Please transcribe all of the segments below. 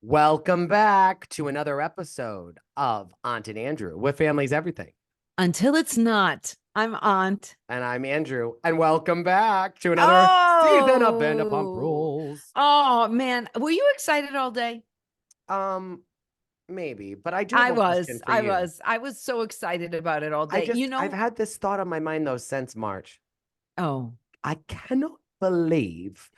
Welcome back to another episode of Aunt and Andrew, with family's everything. Until it's not. I'm Aunt. And I'm Andrew. And welcome back to another season of Vanderpump Rules. Oh, man. Were you excited all day? Maybe, but I do I have a question was. for I you. was. I was so excited about it all day. I've had this thought on my mind though since March. Oh. I cannot believe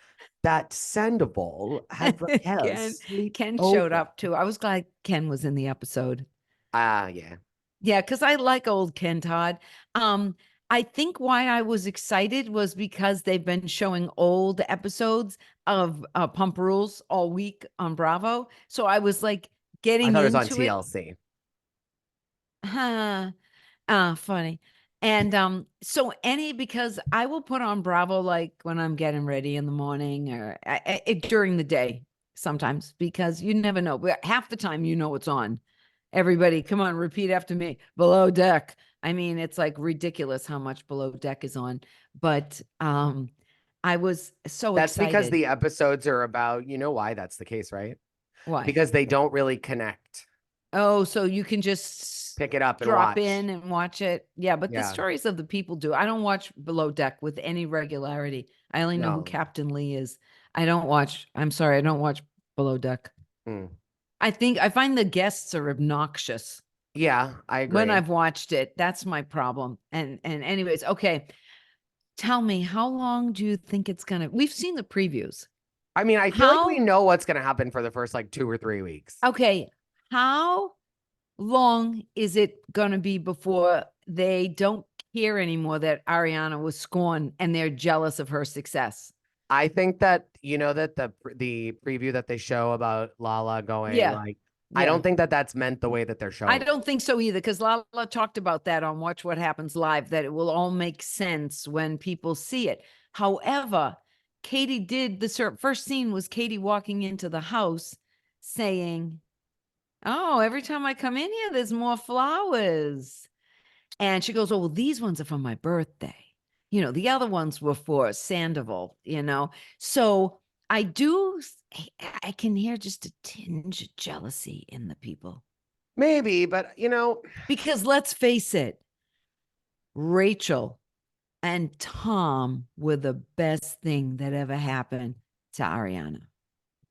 that Sandoval had Raquel's Ken sleepover. showed up too. I was glad Ken was in the episode. Yeah. Yeah, because I like old Ken Todd. I think why I was excited was because they've been showing old episodes of Pump Rules all week on Bravo. So I was like I getting thought it was on into it. TLC. Funny. And so because I will put on Bravo like when I'm getting ready in the morning or during the day sometimes, because you never know. But half the time you know it's on. Everybody, come on, repeat after me. Below Deck. I mean, it's like ridiculous how much Below Deck is on. But I was so That's excited. because the episodes are about, you know why that's the case, right? Why? Because they don't really connect. Oh, so you can just pick it up and drop watch. in and watch it. Yeah, but the stories of the people do. I don't watch Below Deck with any regularity. I only know who Captain Lee is. I'm sorry, I don't watch Below Deck. I find the guests are obnoxious. Yeah, I agree. When I've watched it, that's my problem. And anyways, okay. Tell me, how long do you think it's gonna? We've seen the previews. I mean, I feel like we know what's gonna happen for the first like 2 or 3 weeks. Okay. How long is it gonna be before they don't care anymore that Ariana was scorned and they're jealous of her success? I think that, you know, that the preview that they show about Lala going I don't think that that's meant the way that they're showing. I don't think so either, because Lala talked about that on Watch What Happens Live, that it will all make sense when people see it. However, Katie did the first scene was Katie walking into the house saying, "Oh, every time I come in here, there's more flowers." And she goes, "Oh, well, these ones are for my birthday. You know, the other ones were for Sandoval, you know." So I can hear just a tinge of jealousy in the people. Maybe, but you know, because let's face it, Rachel and Tom were the best thing that ever happened to Ariana.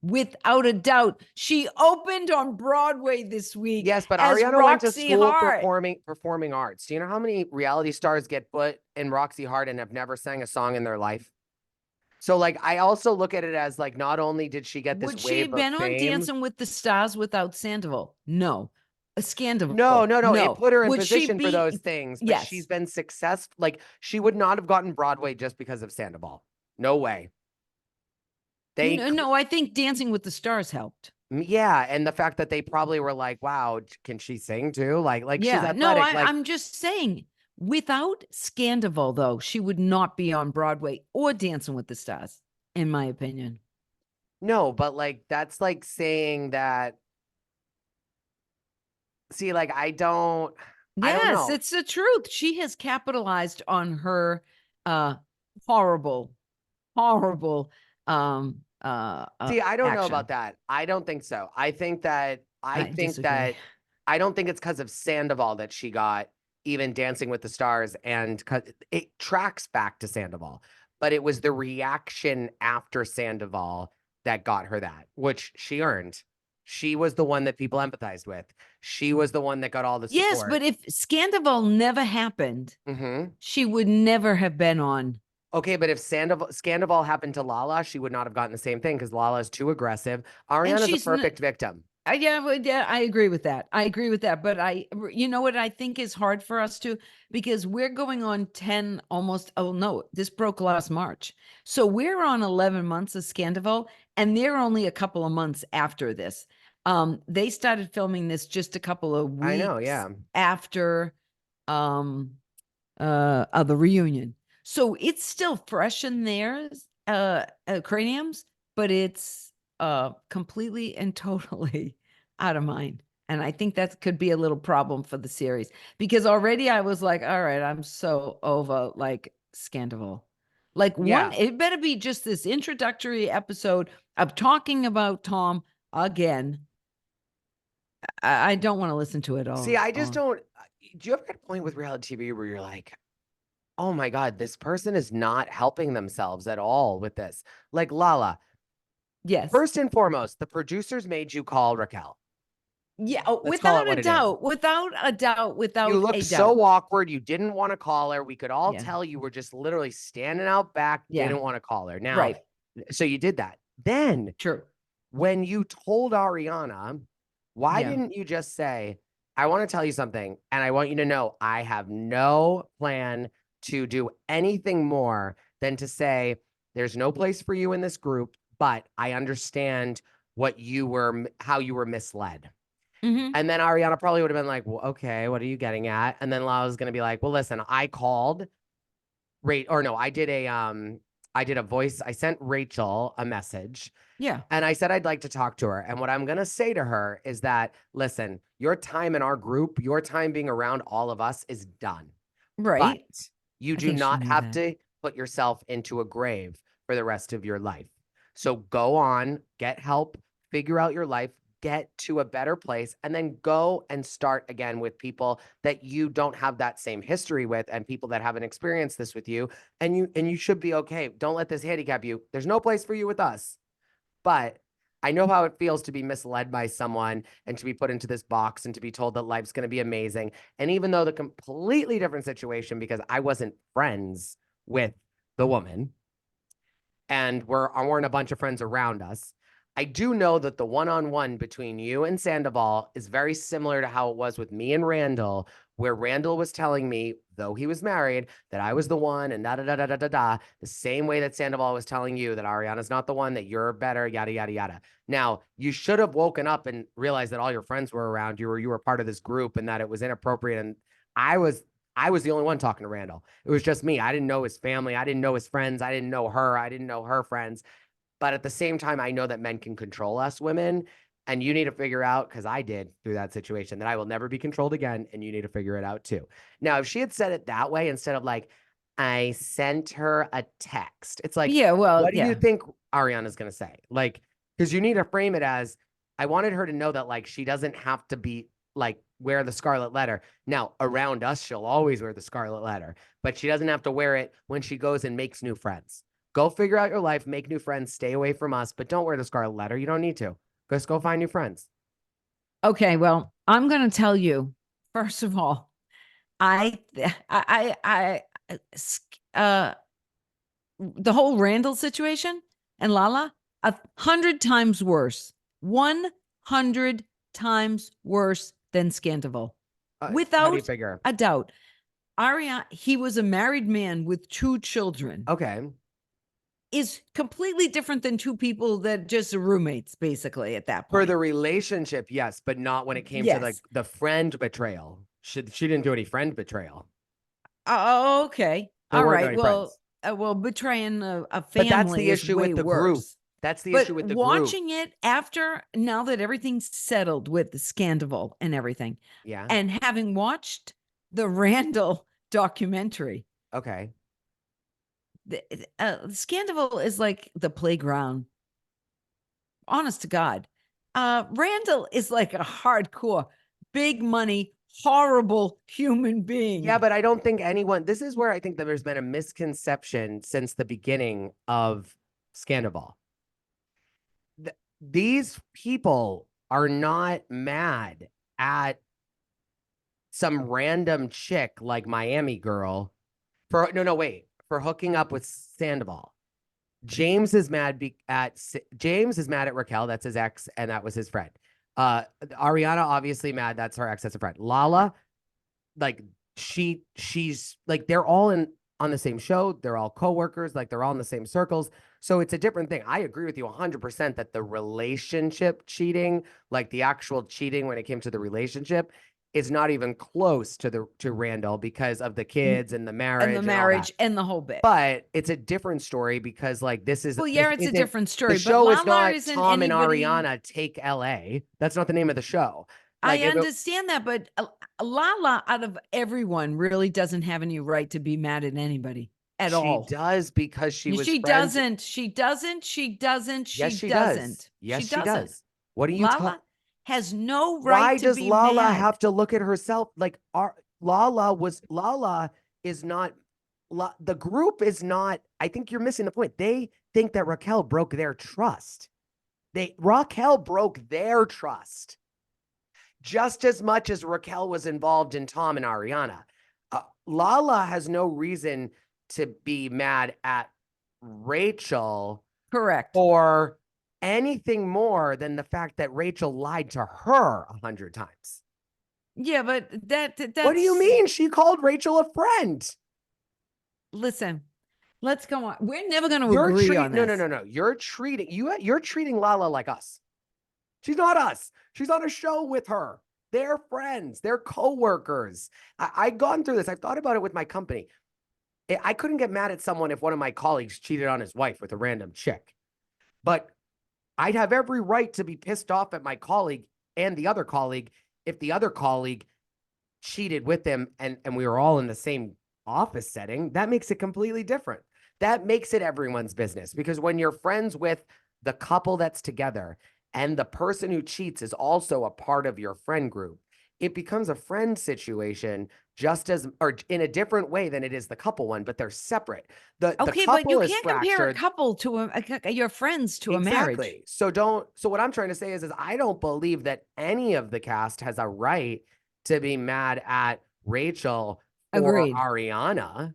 Without a doubt, she opened on Broadway this week. Yes, but Ariana went to school performing arts. Do you know how many reality stars get put in Roxy Hart and have never sang a song in their life? So, like, I also look at it as like, not only did she get this wave of fame. Would she have been on Dancing with the Stars without Sandoval? No. A scandal. No. It put her in position for those things. But she's been successful. Like, she would not have gotten Broadway just because of Sandoval. No way. No, I think Dancing with the Stars helped. Yeah, and the fact that they probably were like, "Wow, can she sing too?" Like she's athletic. No, I'm just saying, without Scandival, though, she would not be on Broadway or Dancing with the Stars, in my opinion. No, but like that's like saying that. See, like I don't know. It's the truth. She has capitalized on her horrible See, I don't know about that. I don't think so. I think that I don't think it's because of Sandoval that she got even Dancing with the Stars, and it tracks back to Sandoval, but it was the reaction after Sandoval that got her that, which she earned. She was the one that people empathized with. She was the one that got all the support. Yes, but if Scandival never happened, she would never have been on. Okay, but if Scandival happened to Lala, she would not have gotten the same thing because Lala is too aggressive. Ariana's a perfect victim. Yeah, I agree with that. But you know what I think is hard for us to, because we're going on 10 almost. Oh no, this broke last March. So we're on 11 months of Scandival, and they're only a couple of months after this. They started filming this just a couple of weeks after the reunion. So it's still fresh in their craniums, but it's completely and totally out of mind. And I think that could be a little problem for the series, because already I was like, all right, I'm so over like Scandival. Like it better be just this introductory episode of talking about Tom again I don't want to listen to it all. See, I just don't. Do you ever get a point with reality TV where you're like, oh my God, this person is not helping themselves at all with this? Like Lala. Yes. First and foremost, the producers made you call Raquel. Yeah, Let's call it without a what it is. doubt, without a doubt, without You a looked doubt. so awkward. You didn't want to call her. We could all Yeah. tell you were just literally standing out back, Yeah. didn't want to call her. Now, Right. so you did that. Then, True. when you told Ariana, why Yeah. didn't you just say, I want to tell you something, and I want you to know I have no plan to do anything more than to say, there's no place for you in this group, but I understand how you were misled. Mhm. And then Ariana probably would have been like, well, okay, what are you getting at? And then Lala's gonna be like, well, listen, I called I did a voice, I sent Rachel a message. Yeah. And I said I'd like to talk to her. And what I'm gonna say to her is that, listen, your time in our group, your time being around all of us is done. Right. But you do not have to put yourself into a grave for the rest of your life. So go on, get help, figure out your life, get to a better place, and then go and start again with people that you don't have that same history with and people that haven't experienced this with you. And you should be okay. Don't let this handicap you. There's no place for you with us. But I know how it feels to be misled by someone and to be put into this box and to be told that life's going to be amazing. And even though the completely different situation, because I wasn't friends with the woman and weren't a bunch of friends around us, I do know that the one-on-one between you and Sandoval is very similar to how it was with me and Randall, where Randall was telling me, though he was married, that I was the one and da-da-da-da-da-da, the same way that Sandoval was telling you that Ariana's not the one, that you're better, yada, yada, yada. Now, you should have woken up and realized that all your friends were around you or you were part of this group and that it was inappropriate. And I was the only one talking to Randall. It was just me. I didn't know his family. I didn't know his friends. I didn't know her. I didn't know her friends. But at the same time, I know that men can control us women. And you need to figure out, because I did through that situation, that I will never be controlled again. And you need to figure it out too. Now, if she had said it that way, instead of like, I sent her a text, it's like, yeah, well, what do you think Ariana's going to say? Like, because you need to frame it as, I wanted her to know that like, she doesn't have to be like, wear the scarlet letter. Now, around us, she'll always wear the scarlet letter, but she doesn't have to wear it when she goes and makes new friends. Go figure out your life, make new friends, stay away from us, but don't wear the scarlet letter. You don't need to. Just go find new friends. Okay, well, I'm going to tell you, first of all, the whole Randall situation and Lala, 100 times worse, 100 times worse than Scandival, without a doubt. Ariana, he was a married man with 2 children. Okay. Is completely different than 2 people that just are roommates, basically, at that point. For the relationship, yes, but not when it came to like the friend betrayal. She didn't do any friend betrayal. Oh, okay. All right. Well, betraying a family, but that's the issue with the group. That's the issue with the group. Watching it after, now that everything's settled with the Scandival and everything, and having watched the Randall documentary, okay, the Scandival is like the playground. Honest to God, Randall is like a hardcore, big money, horrible human being. Yeah, but I don't think anyone. This is where I think that there's been a misconception since the beginning of Scandival. These people are not mad at some random chick like Miami Girl for hooking up with Sandoval. James is mad at Raquel, that's his ex, and that was his friend. Ariana obviously mad, that's her ex, that's a friend. Lala, like she's like, they're all on the same show, they're all co-workers, like they're all in the same circles. So it's a different thing. I agree with you 100% that the relationship cheating, like the actual cheating when it came to the relationship, is not even close to Randall because of the kids and the marriage and the whole bit. But it's a different story because like this is it's a different story. The show is not Tom and Ariana take LA. That's not the name of the show. Like, I understand that, but Lala, out of everyone, really doesn't have any right to be mad at anybody at all. She does, because she was. She doesn't. She doesn't. Yes, she does. Yes, she does. What are you talking? has no right Why to does be Lala mad. have to look at herself? Like Lala is not, the group is not, I think you're missing the point. They think that Raquel broke their trust. Raquel broke their trust just as much as Raquel was involved in Tom and Ariana. Lala has no reason to be mad at Rachel. Correct. Or anything more than the fact that Rachel lied to her 100 times. Yeah, but that's... What do you mean? She called Rachel a friend. Listen, let's go on. We're never going to agree on this. No. You're treating Lala like us. She's not us. She's on a show with her. They're friends. They're coworkers. I've gone through this. I've thought about it with my company. I couldn't get mad at someone if one of my colleagues cheated on his wife with a random chick. But I'd have every right to be pissed off at my colleague and the other colleague if the other colleague cheated with him and we were all in the same office setting. That makes it completely different. That makes it everyone's business, because when you're friends with the couple that's together and the person who cheats is also a part of your friend group, it becomes a friend situation just as, or in a different way than it is the couple one, but they're separate. The Okay, couple but you is can't compare a fractured. couple to your friends to a marriage. Exactly. So what I'm trying to say is I don't believe that any of the cast has a right to be mad at Rachel or Agreed. Ariana.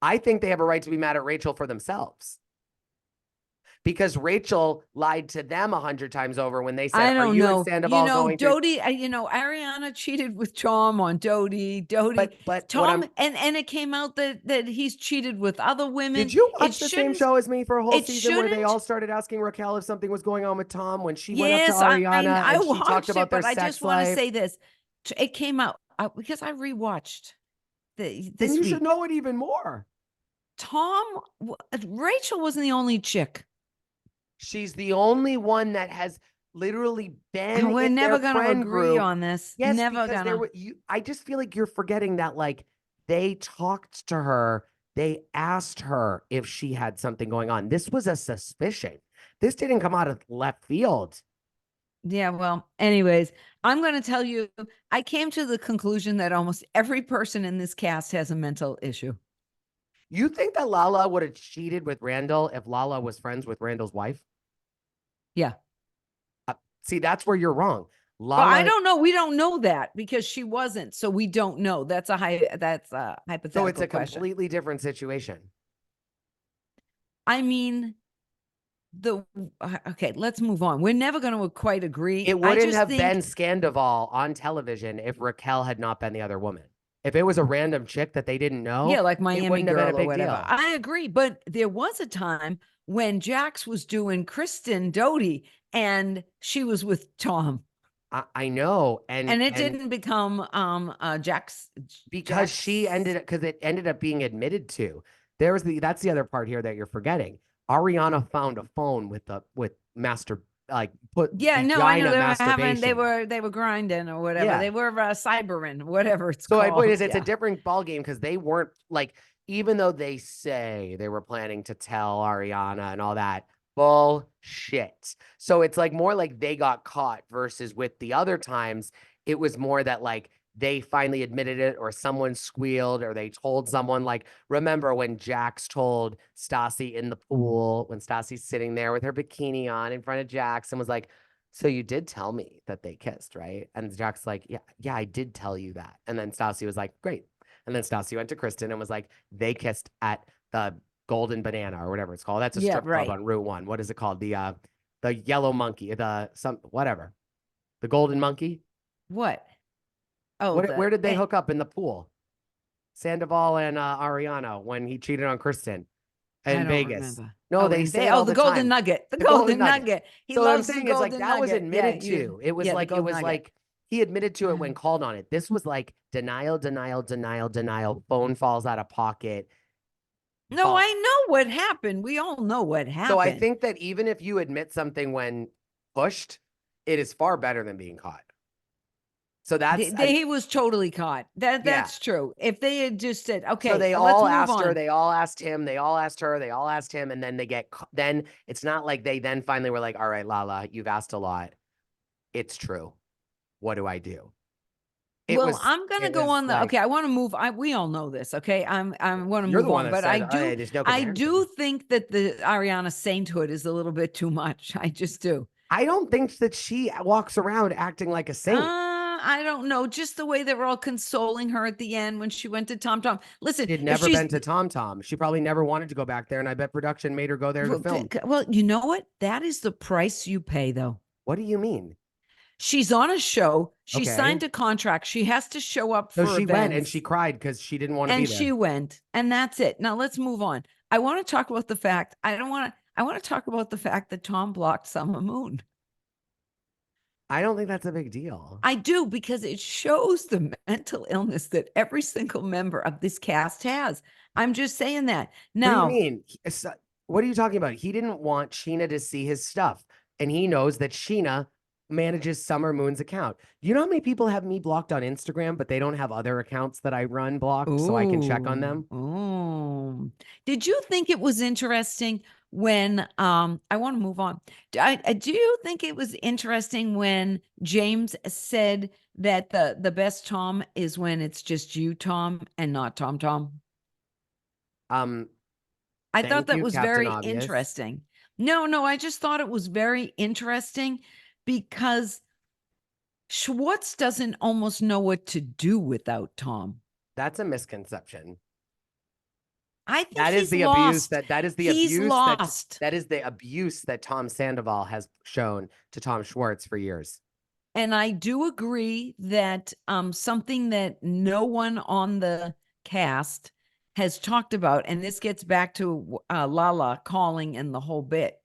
I think they have a right to be mad at Rachel for themselves, because Rachel lied to them 100 times over when they said, I don't know. Dodie, Ariana cheated with Tom on Dodie. But Tom, and it came out that he's cheated with other women. Did you watch the same show as me for a whole season where they all started asking Raquel if something was going on with Tom when she went up to Ariana and she talked about their sex life? I just want to say this. It came out because I rewatched this Then you week. should know it even more. Rachel wasn't the only chick. She's the only one that has literally been. We're never going to agree on this. Yes, never gonna. I just feel like you're forgetting that, like, they talked to her. They asked her if she had something going on. This was a suspicion. This didn't come out of left field. Yeah, well, anyways, I'm going to tell you, I came to the conclusion that almost every person in this cast has a mental issue. You think that Lala would have cheated with Randall if Lala was friends with Randall's wife? Yeah. See, that's where you're wrong. Lala, well, I don't know. We don't know that because she wasn't. So we don't know. That's a hypothetical. So it's a completely different situation. I mean, okay, let's move on. We're never going to quite agree. It wouldn't have been Scandival on television if Raquel had not been the other woman. If it was a random chick that they didn't know, yeah, like Miami Girl or whatever. Deal. I agree, but there was a time when Jax was doing Kristen Doty and she was with Tom. I know, and it didn't become Jax because she it ended up being admitted to. That's the other part here that you're forgetting. Ariana found a phone with master. I know they were grinding or whatever. Yeah. They were cybering, whatever it's called. So my point is, it's a different ball game because they weren't like, even though they say they were planning to tell Ariana and all that, bullshit. So it's like more like they got caught versus with the other times, it was more that like they finally admitted it or someone squealed or they told someone. Like, remember when Jax told Stassi in the pool, when Stassi's sitting there with her bikini on in front of Jax and was like, so you did tell me that they kissed, right? And Jax like, yeah, I did tell you that. And then Stassi was like, great. And then Stassi went to Kristen and was like, they kissed at the Golden Banana or whatever it's called. That's a strip club on Route 1. What is it called? The Yellow Monkey, whatever. The Golden Monkey? What? Oh, where did they hook up in the pool? Sandoval and Ariana when he cheated on Kristen in Vegas. Remember. No, they say the Golden Nugget. The Golden Nugget. He loves the Golden Nugget. That was admitted to. It was like he admitted to it when called on it. This was like denial. Phone falls out of pocket. No, I know what happened. We all know what happened. So I think that even if you admit something when pushed, it is far better than being caught. So he was totally caught. That's true. If they had just said, okay, so they all asked her, they all asked him, they all asked her, they all asked him, and then then it's not like they then finally were like, all right, Lala, you've asked a lot. it's true. What do I do? I'm going to go on the, okay, I want to move. We all know this. Okay. I want to move on, but I do think that the Ariana sainthood is a little bit too much. I just do. I don't think that she walks around acting like a saint. I don't know. Just the way they were all consoling her at the end when she went to Tom Tom. Listen, she'd never been to Tom Tom. She probably never wanted to go back there. And I bet production made her go there to film. Well, you know what? That is the price you pay, though. What do you mean? She's on a show. She signed a contract. She has to show up for events. She went and she cried because she didn't want to be there. And she went, and that's it. Now let's move on. I want to talk about the fact. I want to talk about the fact that Tom blocked Summer Moon. I don't think that's a big deal. I do, because it shows the mental illness that every single member of this cast has. I'm just saying that. Now, what do you mean? What are you talking about? He didn't want Scheana to see his stuff, and he knows that Scheana manages Summer Moon's account. You know how many people have me blocked on Instagram, but they don't have other accounts that I run blocked so I can check on them? Oh, did you think it was interesting when I want to move on? Do you think it was interesting when James said that the best Tom is when it's just you, Tom, and not Tom Tom? I thought that was very interesting. No, I just thought it was very interesting because Schwartz doesn't almost know what to do without Tom. That's a misconception. I think that is the lost. abuse that is the he's abuse lost. That is the abuse that Tom Sandoval has shown to Tom Schwartz for years. And I do agree that something that no one on the cast has talked about, and this gets back to Lala calling and the whole bit.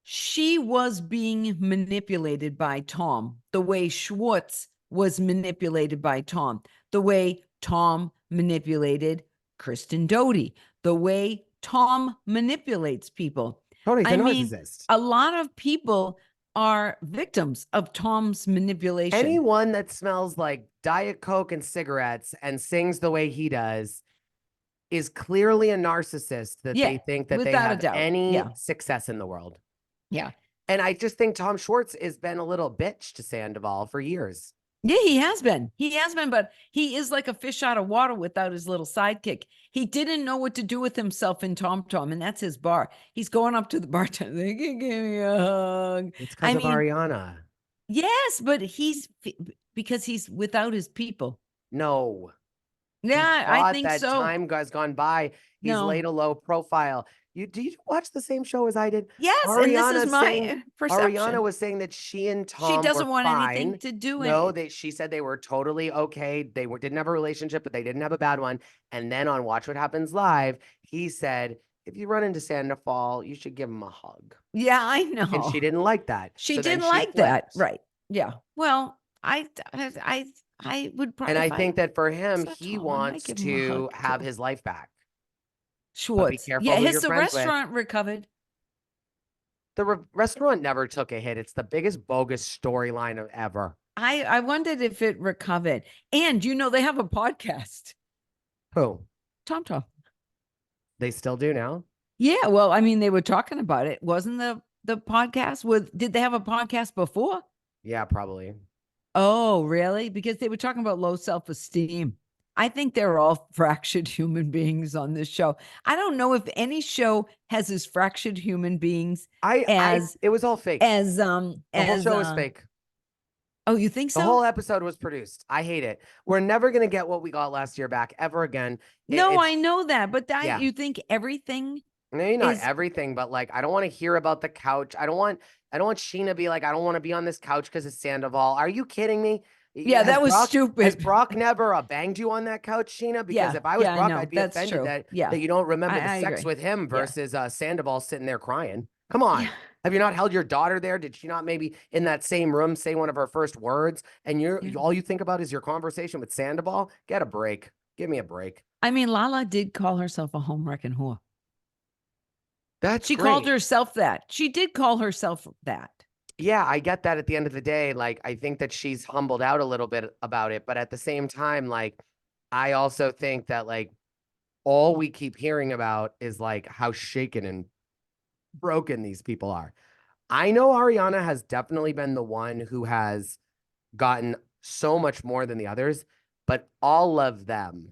She was being manipulated by Tom the way Schwartz was manipulated by Tom, the way Tom manipulated Kristen Doty, the way Tom manipulates people. Totally, I mean, a lot of people are victims of Tom's manipulation. Anyone that smells like Diet Coke and cigarettes and sings the way he does is clearly a narcissist that they think that they have any success in the world. Yeah. And I just think Tom Schwartz has been a little bitch to Sandoval for years. Yeah, he has been. But he is like a fish out of water without his little sidekick. He didn't know what to do with himself in Tom Tom, and that's his bar. He's going up to the bartender. They can give me a hug. It's because of Ariana. Yes, but because he's without his people. No. Yeah, I think that so. Time has gone by. He's laid a low profile. Did you watch the same show as I did? Yes, Ariana, and this is my perception. Ariana was saying that she and Tom doesn't were want fine. anything to do with it. No, she said they were totally okay. They didn't have a relationship, but they didn't have a bad one. And then on Watch What Happens Live, he said, if you run into Sandoval, you should give him a hug. Yeah, I know. And she didn't like that. She didn't like that. Right. Yeah. Well, I would probably. And I think that for him, he wants to have his life back. Schwartz. Yeah, the restaurant recovered. The restaurant never took a hit. It's the biggest bogus storyline of ever. I wondered if it recovered. And they have a podcast. Who? Tom Tom. They still do now? Yeah, well, I mean, they were talking about it. Wasn't the podcast did they have a podcast before? Yeah, probably. Oh, really? Because they were talking about low self-esteem. I think they're all fractured human beings on this show. I don't know if any show has as fractured human beings it was all fake. The whole show was fake. Oh, you think so? The whole episode was produced. I hate it. We're never going to get what we got last year back ever again. I know that, but you think everything? Maybe not everything, but I don't want to hear about the couch. I don't want Scheana to be like, I don't want to be on this couch because of Sandoval. Are you kidding me? Yeah, that was stupid. Has Brock never banged you on that couch, Scheana? Because if I was Brock, I'd be offended that you don't remember the sex with him versus Sandoval sitting there crying. Come on. Yeah. Have you not held your daughter there? Did she not maybe in that same room say one of her first words? And all you think about is your conversation with Sandoval? Get a break. Give me a break. I mean, Lala did call herself a home-wrecking whore. She great. called herself that. She did call herself that. Yeah, I get that at the end of the day. I think that she's humbled out a little bit about it. But at the same time, I also think that, all we keep hearing about is, how shaken and broken these people are. I know Ariana has definitely been the one who has gotten so much more than the others, but all of them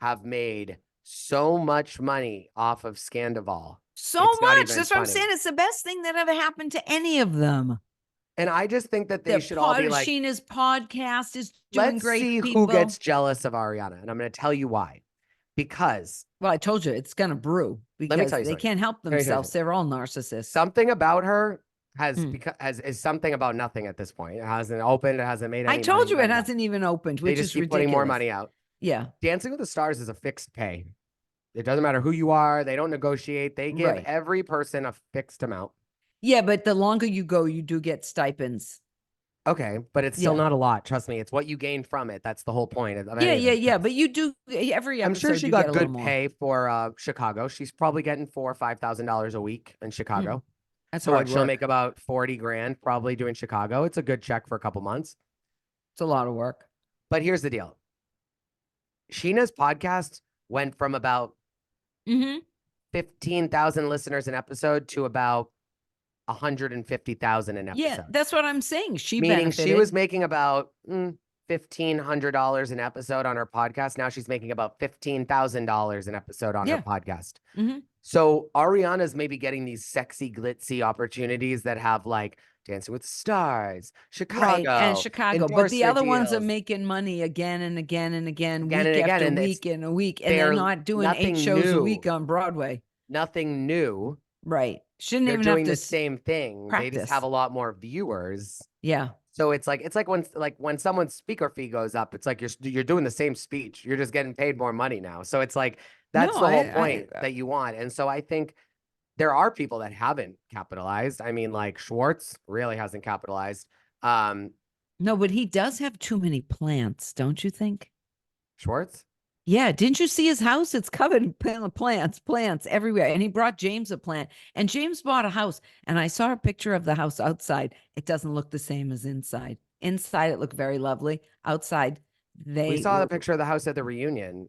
have made so much money off of Scandival. So It's not much. even That's what I'm funny. saying. It's the best thing that ever happened to any of them. And I just think that they should all be like, Scheana's podcast is doing let's great. see People. who gets jealous of Ariana. And I'm going to tell you why. Because well, I told you it's going to brew let me because tell you they something. can't help themselves. They're all narcissists. Something about her is something about nothing at this point. It hasn't opened. It hasn't made any I told money, you it hasn't even opened, which they just is keep ridiculous. putting more money out. Yeah. Dancing with the Stars is a fixed pay. It doesn't matter who you are. They don't negotiate. They give every person a fixed amount. Yeah, but the longer you go, you do get stipends. Okay, but it's still not a lot. Trust me. It's what you gain from it. That's the whole point of Yeah. But you do every episode. I'm sure she got good more. pay for Chicago. She's probably getting $4,000 or $5,000 a week in Chicago. That's so she'll make about 40 grand probably doing Chicago. It's a good check for a couple months. It's a lot of work. But here's the deal. Scheana's podcast went from about 15,000 listeners an episode to about 150,000 an episode. Yeah, that's what I'm saying. Meaning she was making about $1,500 an episode on her podcast. Now she's making about $15,000 an episode on her podcast. So Ariana's maybe getting these sexy, glitzy opportunities that have like Dancing with the Stars, Chicago, but the other ones are making money again and again and again, week after week and a week, and they're not doing 8 shows a week on Broadway. Nothing new. Right. Shouldn't even doing have to the same thing. They just have a lot more viewers. Yeah. So it's like when someone's speaker fee goes up, it's like you're doing the same speech. You're just getting paid more money now. So it's like that's the whole point that you want. And so I think there are people that haven't capitalized. I mean, like Schwartz really hasn't capitalized. No, but he does have too many plants, don't you think? Schwartz? Yeah, didn't you see his house? It's covered in plants everywhere. And he brought James a plant. And James bought a house. And I saw a picture of the house outside. It doesn't look the same as inside. Inside, it looked very lovely. Outside, we saw the picture of the house at the reunion.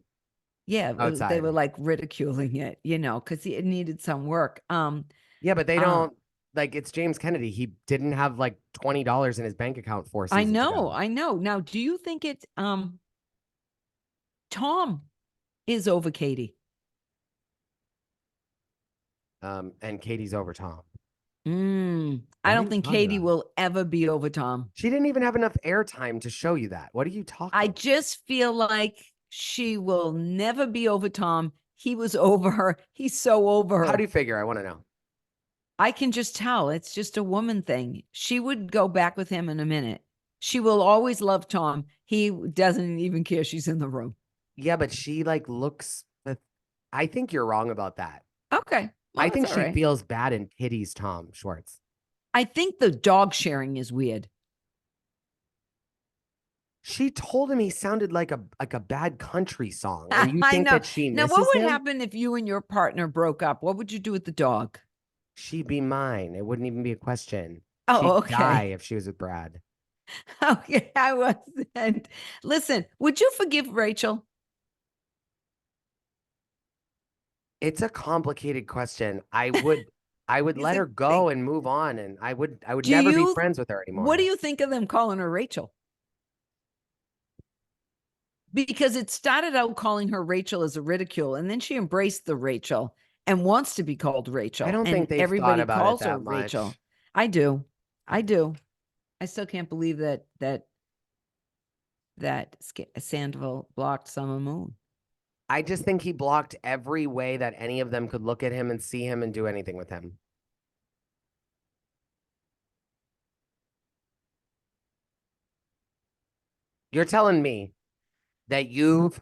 Yeah, they were like ridiculing it, because it needed some work. Yeah, but they don't like it's James Kennedy. He didn't have like $20 in his bank account 4 seasons ago. I know. Now, do you think it's Tom is over Katie? And Katie's over Tom. I don't think Katie will ever be over Tom. She didn't even have enough airtime to show you that. What are you talking I just feel like she will never be over Tom. He was over her. He's so over her. How do you figure? I want to know. I can just tell. It's just a woman thing. She would go back with him in a minute. She will always love Tom. He doesn't even care she's in the room. Yeah, but she like looks. I think you're wrong about that. Okay. Well, I think she feels bad and pities Tom Schwartz. I think the dog sharing is weird. She told him he sounded like a bad country song. And you think that she misses Now, what would him? happen if you and your partner broke up? What would you do with the dog? She'd be mine. It wouldn't even be a question. Oh, She'd okay. die if she was with Brad. Okay, I wasn't. Listen, would you forgive Rachel? It's a complicated question. I would let her go and move on, and I would never be friends with her anymore. What do you think of them calling her Rachel? Because it started out calling her Rachel as a ridicule, and then she embraced the Rachel and wants to be called Rachel. I don't think they've thought about calls it that her much. Rachel. I do. I still can't believe that Sandoval blocked Summer Moon. I just think he blocked every way that any of them could look at him and see him and do anything with him. You're telling me that you've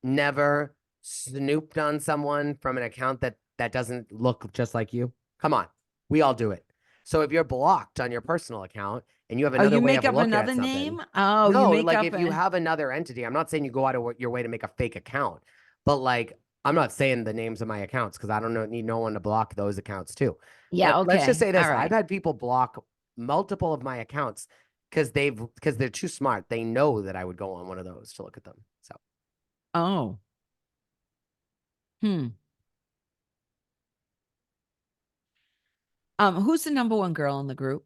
never snooped on someone from an account that doesn't look just like you? Come on. We all do it. So if you're blocked on your personal account and you have another way of looking at something. Name? Oh, no, like if you have another entity, I'm not saying you go out of your way to make a fake account, but like, I'm not saying the names of my accounts because I don't need no one to block those accounts too. Yeah, but okay. Let's just say this. I've had people block multiple of my accounts because they're too smart. They know that I would go on one of those to look at them. So. Oh. Who's the number one girl in the group?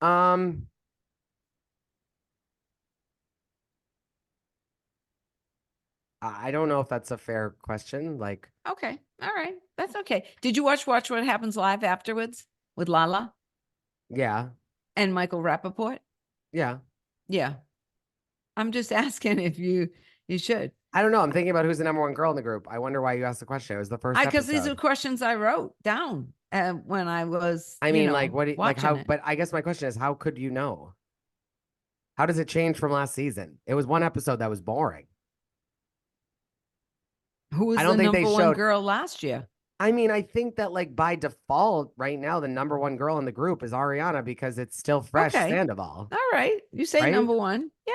I don't know if that's a fair question. Like, okay, all right, that's okay. Did you watch What Happens Live afterwards with Lala yeah, and Michael Rappaport? yeah. Yeah, I'm just asking if you should. I don't know. I'm thinking about who's the number one girl in the group. I wonder why you asked the question. It was the first Because these are episode. questions I wrote down when I was, I mean, like, what? Like, watching how? it. But I guess my question is, how could you know? How does it change from last season? It was one episode that was boring. Who was I the don't think they number one showed. girl last year? I mean, I think that like by default, right now, the number one girl in the group is Ariana because it's still fresh Okay, Sandoval, all right. You say right? number one, yeah.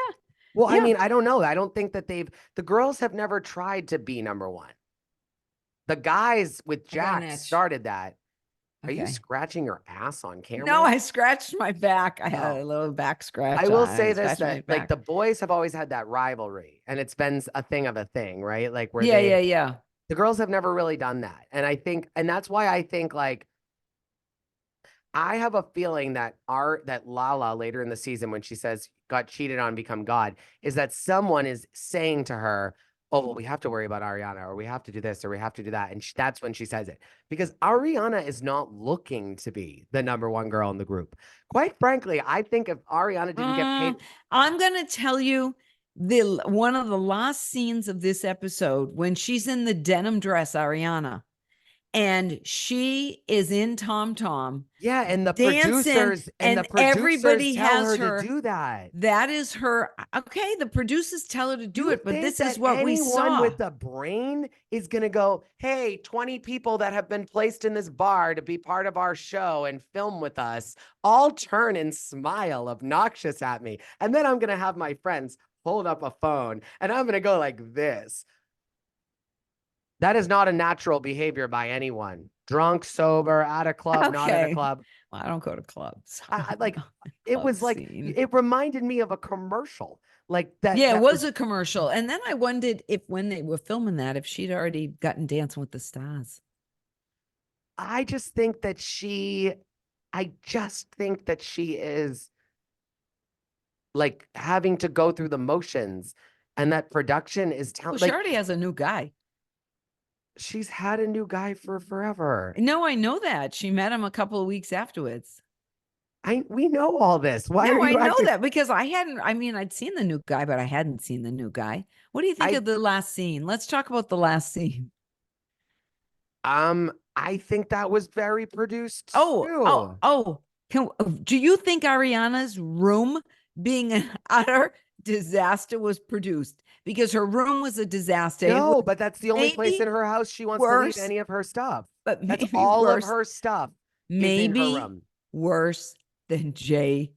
Well, I Yeah. mean, I don't know. I don't think that the girls have never tried to be number one. The guys with Jack itch. started that. Are you Okay. scratching your ass on camera? No, I scratched my back. I had Oh. a little back scratch. I will say this, scratched my that like back. the boys have always had that rivalry, and it's been a thing of a thing, right? Like where Yeah. the girls have never really done that. And I think, and that's why I think like I have a feeling that that Lala later in the season, when she says got cheated on, become God, is that someone is saying to her, "Oh, well, we have to worry about Ariana, or we have to do this, or we have to do that," and that's when she says it, because Ariana is not looking to be the number one girl in the group. Quite frankly, I think if Ariana didn't get paid, I'm gonna tell you one of the last scenes of this episode when she's in the denim dress, Ariana. And she is in Tom Tom. yeah, and the dancing, producers everybody tell has her to do that. That is her. Okay, the producers tell her to do it, but this is what we saw. Anyone with a brain is going to go, hey, 20 people that have been placed in this bar to be part of our show and film with us all turn and smile obnoxious at me. And then I'm going to have my friends hold up a phone and I'm going to go like this. That is not a natural behavior by anyone. Drunk, sober, at a club, not at a club. Well, I don't go to clubs. It was like, it reminded me of a commercial like that. Yeah, it was a commercial. And then I wondered if when they were filming that, if she'd already gotten Dancing with the Stars. I just think that she is like having to go through the motions, and that production is Well, she already has a new guy. She's had a new guy for forever. No, I know that. She met him a couple of weeks afterwards. We know all this. Why no, are you I know that because I'd seen the new guy, but I hadn't seen the new guy. What do you think of the last scene? Let's talk about the last scene. I think that was very produced. Do you think Ariana's room being an utter disaster was produced? Because her room was a disaster. No, but that's the only place in her house she wants to leave any of her stuff. But that's all of her stuff. Maybe worse than JT's.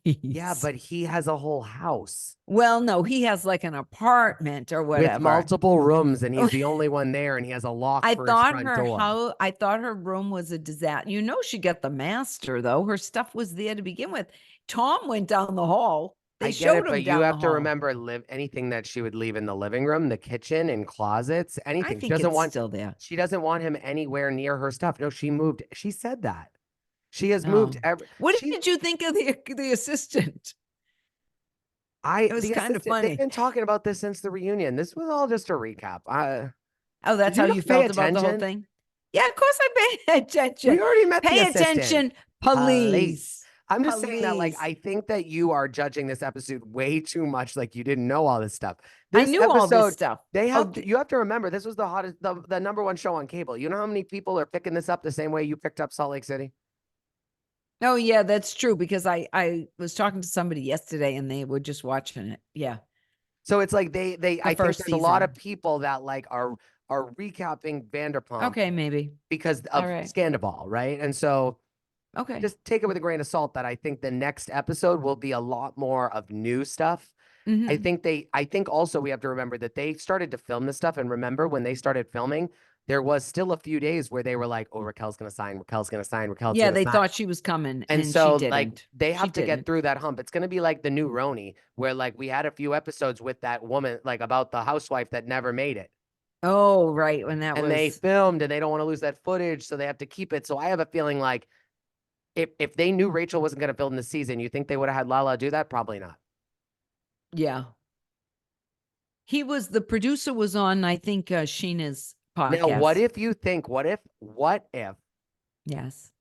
Yeah, but he has a whole house. Well, no, he has like an apartment or whatever. With multiple rooms, and he's the only one there, and he has a lock for his front door. I thought her room was a disaster. You know, she got the master, though. Her stuff was there to begin with. Tom went down the hall. They showed him, but you have to remember, anything that she would leave in the living room, the kitchen, and closets, anything. She doesn't want still there. She doesn't want him anywhere near her stuff. No, she moved. She said that. She has moved. What did you think of the assistant? It was kind of funny. They've been talking about this since the reunion. This was all just a recap. That's how you felt about the whole thing? Yeah, of course I pay attention. We already met the assistant. Pay attention, police. I'm just saying that, like, I think that you are judging this episode way too much. Like, you didn't know all this stuff. I knew all this stuff. You have to remember, this was the hottest, the number one show on cable. You know how many people are picking this up the same way you picked up Salt Lake City? Oh, yeah, that's true. Because I was talking to somebody yesterday and they were just watching it. Yeah. So it's like I think there's a lot of people that like are recapping Vanderpump. Okay, maybe. Because of Scandal, right? And so okay, just take it with a grain of salt that I think the next episode will be a lot more of new stuff. Mm-hmm. I think also we have to remember that they started to film this stuff. And remember, when they started filming, there was still a few days where they were like, oh, Raquel's going to sign. Yeah, they thought she was coming. And so like they have to get through that hump. It's going to be like the new Roni, where like we had a few episodes with that woman, like about the housewife that never made it. Oh, right. When that and was. they filmed and they don't want to lose that footage. So they have to keep it. So I have a feeling like if they knew Rachel wasn't going to film the season, you think they would have had Lala do that? Probably not. Yeah. The producer was on, I think, Scheana's podcast. Now, what if Yes.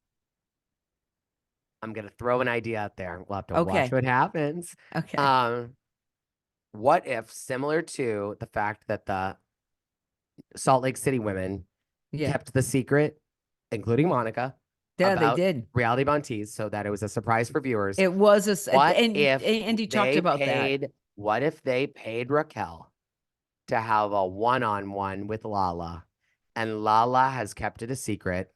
I'm going to throw an idea out there. We'll have to Okay. watch what happens. Okay. What if, similar to the fact that the Salt Lake City women kept the secret, including Monica, Yeah, they about did. reality Bontees, so that it was a surprise for viewers. It was What and if Andy talked about that. What if they paid Raquel to have a one-on-one with Lala, and Lala has kept it a secret,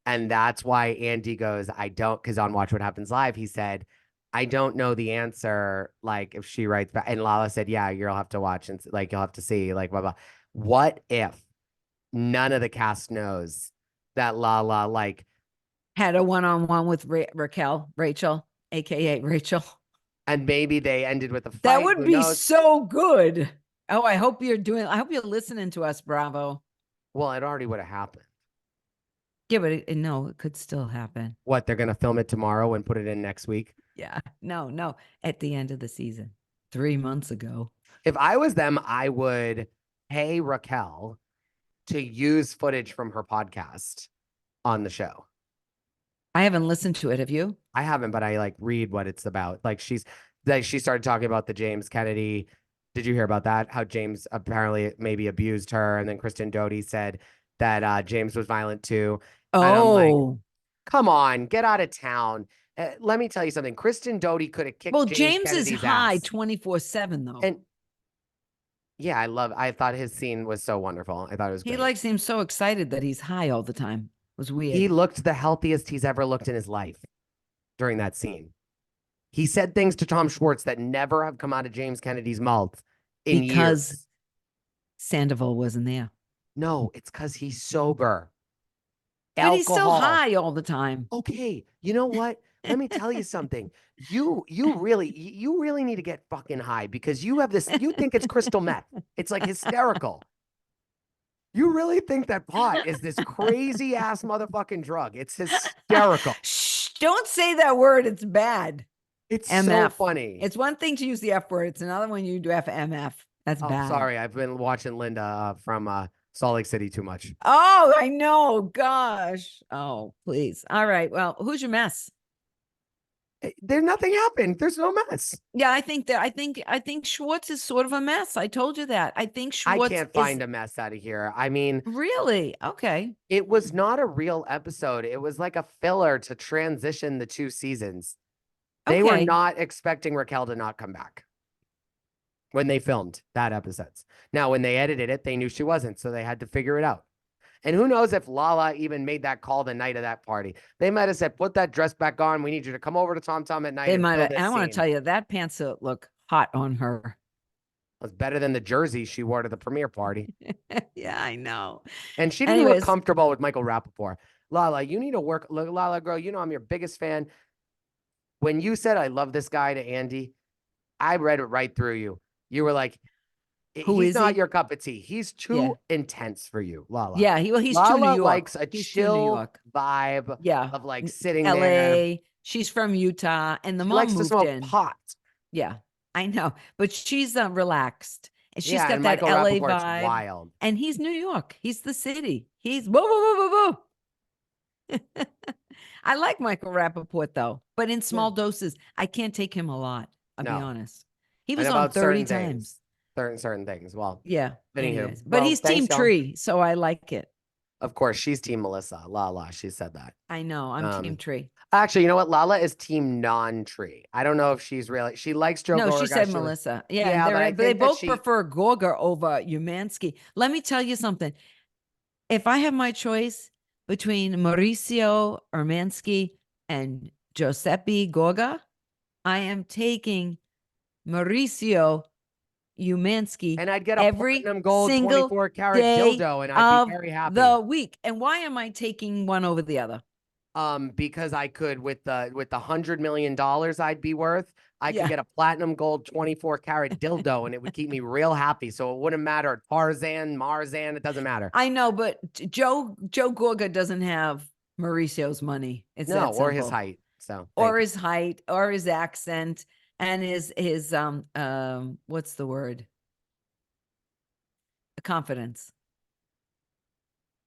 and that's why Andy goes, I don't, because on Watch What Happens Live, he said, I don't know the answer. Like if she writes back, and Lala said, yeah, you'll have to watch and like you'll have to see, like blah blah. What if none of the cast knows that Lala like had a one-on-one with Rachel, aka Rachel, and maybe they ended with a fight? That would be so good. Oh, I hope you're listening to us, Bravo. Well, it already would have happened. Yeah, but no, it could still happen. What, they're gonna film it tomorrow and put it in next week? Yeah, no, at the end of the season, 3 months ago. If I was them, I would pay Raquel to use footage from her podcast on the show. I haven't listened to it. Have you? I haven't, but I like read what it's about. Like she started talking about the James Kennedy. Did you hear about that? How James apparently maybe abused her, and then Kristen Doty said that James was violent too. Oh, and I'm like, come on, get out of town. Let me tell you something. Kristen Doty could have kicked. Well, James is high 24/7 though. And yeah, I thought his scene was so wonderful. I thought it was great. He like seems so excited that he's high all the time. It was weird. He looked the healthiest he's ever looked in his life during that scene. He said things to Tom Schwartz that never have come out of James Kennedy's mouth in because years. Sandoval wasn't there. No, it's because he's sober. But he's still high all the time. Okay, you know what? Let me tell you something. You really need to get fucking high because you have this. You think it's crystal meth. It's like hysterical. You really think that pot is this crazy ass motherfucking drug? It's hysterical. Shh! Don't say that word. It's bad. It's MF. so funny. It's one thing to use the F word. It's another one you do FMF. That's bad. Sorry, I've been watching Linda from Salt Lake City too much. Oh, I know. Gosh. Oh, please. All right. Well, who's your mess? There, nothing happened. There's no mess. Yeah, I think Schwartz is sort of a mess. I told you that. I think Schwartz. I can't find a mess out of here. I mean, really? Okay. It was not a real episode. It was like a filler to transition the 2 seasons. They were not expecting Raquel to not come back when they filmed that episode. Now, when they edited it, they knew she wasn't, so they had to figure it out. And who knows if Lala even made that call the night of that party. They might have said, put that dress back on. We need you to come over to Tom Tom at night. They might have. And I want to tell you, that pantsuit look hot on her. It was better than the jersey she wore to the premiere party. Yeah, I know. And she didn't look comfortable with Michael Rappaport. Lala, you need to work. Lala, girl, you know I'm your biggest fan. When you said I love this guy to Andy, I read it right through you. You were like, he's not your cup of tea. He's too intense for you, Lala. Yeah, he's Lala too New York. Likes a chill vibe of like sitting LA. there. She's from Utah, and the mom likes moved to smoke in. pot. Yeah, I know, but she's relaxed, and she's got that Michael LA Rappaport's vibe. Wild, and he's New York. He's the city. He's whoa, whoa, whoa, whoa, whoa. I like Michael Rappaport though, but in small doses. I can't take him a lot. I'll be honest. He was on 30 times. Certain things. Well, yeah. Anywho, but he's Team Tree, so I like it. Of course, she's Team Melissa. Lala, she said that. I know. I'm Team Tree. Actually, you know what? Lala is Team non-Tree. I don't know if she's really. She likes Joe. No, Gorga. she said Melissa. Yeah, but they both prefer Gorga over Umansky. Let me tell you something. If I have my choice between Mauricio Umansky and Giuseppe Gorga, I am taking Mauricio Umansky, and I'd get a every platinum gold single 24-karat dildo, and I'd be very happy. The week. And why am I taking one over the other? Because I could with the $100 million I'd be worth, I could get a platinum gold 24 karat dildo and it would keep me real happy. So it wouldn't matter. Tarzan, Marzan, it doesn't matter. I know, but Joe Gorga doesn't have Mauricio's money. It's no, or his height. So or his height or his accent and his what's the word? Confidence.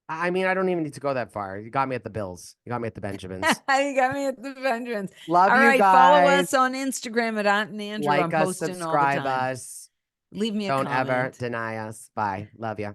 I mean, I don't even need to go that far. You got me at the Bills. You got me at the Benjamins. You got me at the Benjamins. Love all you right, guys. Follow us on Instagram at Aunt and Andrew. Like I'm us, posting subscribe all the time. us. Leave me a Don't comment. ever deny us. Bye. Love you.